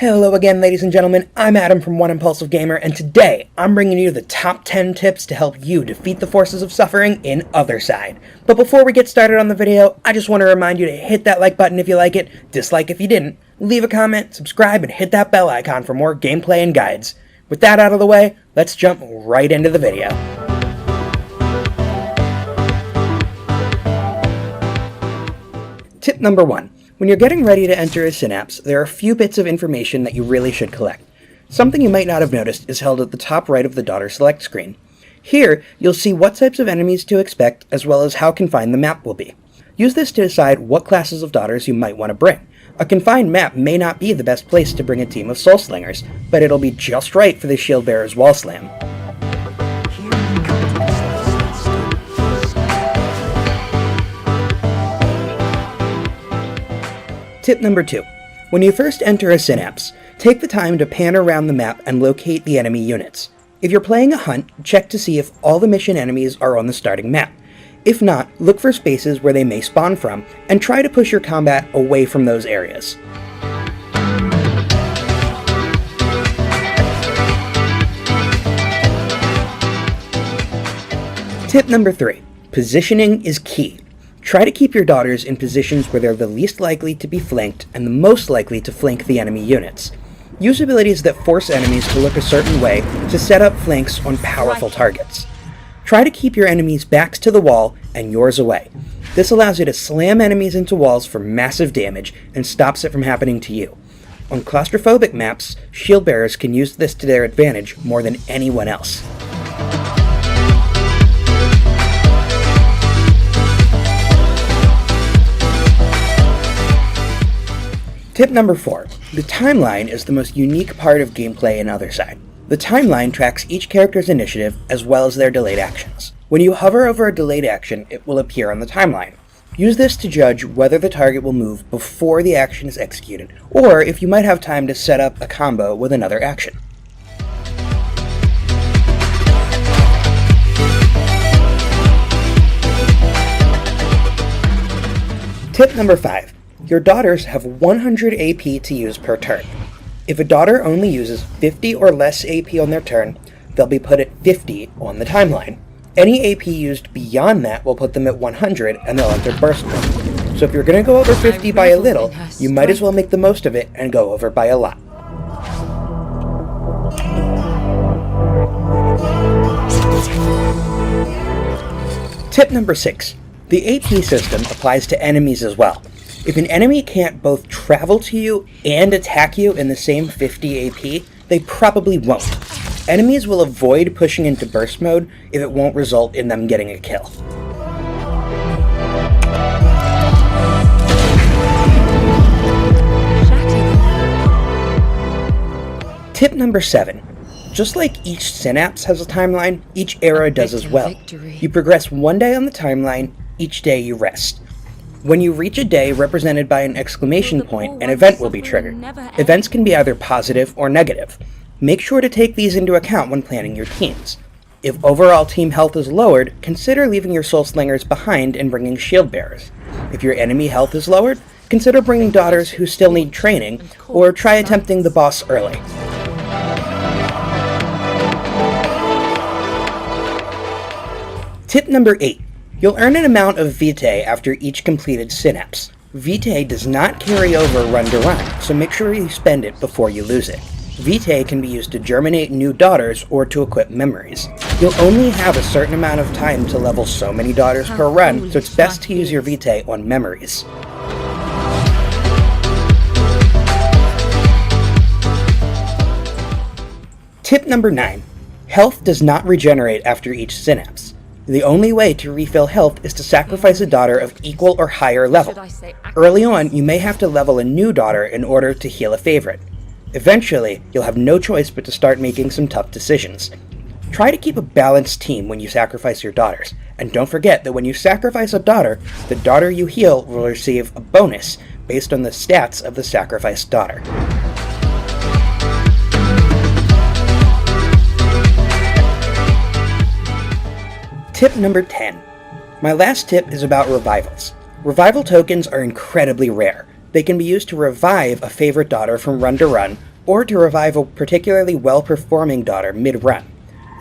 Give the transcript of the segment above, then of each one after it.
Hello again, ladies and gentlemen, I'm Adam from One Impulsive Gamer, and today I'm bringing you the top 10 tips to help you defeat the forces of suffering in Othercide. But before we get started on the video, I just want to remind you to hit that like button if you like it, dislike if you didn't, leave a comment, subscribe, and hit that bell icon for more gameplay and guides. With that out of the way, let's jump right into the video. Tip number 1. When you're getting ready to enter a synapse, there are a few bits of information that you really should collect. Something you might not have noticed is held at the top right of the daughter select screen. Here, you'll see what types of enemies to expect, as well as how confined the map will be. Use this to decide what classes of daughters you might want to bring. A confined map may not be the best place to bring a team of soul slingers, but it'll be just right for the shield bearer's wall slam. Tip number 2. When you first enter a synapse, take the time to pan around the map and locate the enemy units. If you're playing a hunt, check to see if all the mission enemies are on the starting map. If not, look for spaces where they may spawn from, and try to push your combat away from those areas. Tip number 3. Positioning is key. Try to keep your daughters in positions where they're the least likely to be flanked and the most likely to flank the enemy units. Use abilities that force enemies to look a certain way to set up flanks on powerful targets. Try to keep your enemies' backs to the wall and yours away. This allows you to slam enemies into walls for massive damage and stops it from happening to you. On claustrophobic maps, shield bearers can use this to their advantage more than anyone else. Tip number 4. The timeline is the most unique part of gameplay in Othercide. The timeline tracks each character's initiative as well as their delayed actions. When you hover over a delayed action, it will appear on the timeline. Use this to judge whether the target will move before the action is executed, or if you might have time to set up a combo with another action. Tip number 5. Your daughters have 100 AP to use per turn. If a daughter only uses 50 or less AP on their turn, they'll be put at 50 on the timeline. Any AP used beyond that will put them at 100 and they'll enter burst mode. So if you're going to go over 50 by a little, you might as well make the most of it and go over by a lot. Tip number 6. The AP system applies to enemies as well. If an enemy can't both travel to you and attack you in the same 50 AP, they probably won't. Enemies will avoid pushing into burst mode if it won't result in them getting a kill. Tip number 7. Just like each synapse has a timeline, each era does as well. You progress one day on the timeline, each day you rest. When you reach a day represented by an exclamation point, an event will be triggered. Events can be either positive or negative. Make sure to take these into account when planning your teams. If overall team health is lowered, consider leaving your soul slingers behind and bringing shield bearers. If your enemy health is lowered, consider bringing daughters who still need training, or try attempting the boss early. Tip number 8. You'll earn an amount of vitae after each completed synapse. Vitae does not carry over run to run, so make sure you spend it before you lose it. Vitae can be used to germinate new daughters or to equip memories. You'll only have a certain amount of time to level so many daughters per run, so it's best to use your vitae on memories. Tip number 9. Health does not regenerate after each synapse. The only way to refill health is to sacrifice a daughter of equal or higher level. Early on, you may have to level a new daughter in order to heal a favorite. Eventually, you'll have no choice but to start making some tough decisions. Try to keep a balanced team when you sacrifice your daughters, and don't forget that when you sacrifice a daughter, the daughter you heal will receive a bonus based on the stats of the sacrificed daughter. Tip number 10. My last tip is about revivals. Revival tokens are incredibly rare. They can be used to revive a favorite daughter from run to run, or to revive a particularly well-performing daughter mid-run.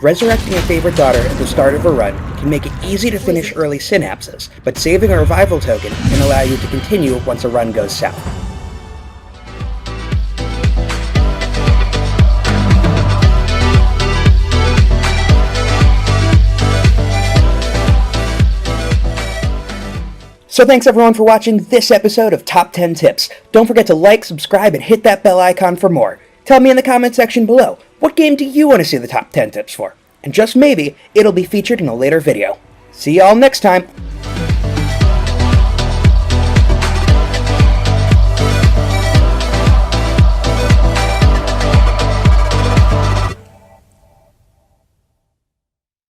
Resurrecting a favorite daughter at the start of a run can make it easy to finish early synapses, but saving a revival token can allow you to continue once a run goes south. So thanks everyone for watching this episode of Top 10 Tips. Don't forget to like, subscribe, and hit that bell icon for more. Tell me in the comment section below, what game do you want to see the top 10 tips for? And just maybe, it'll be featured in a later video. See y'all next time!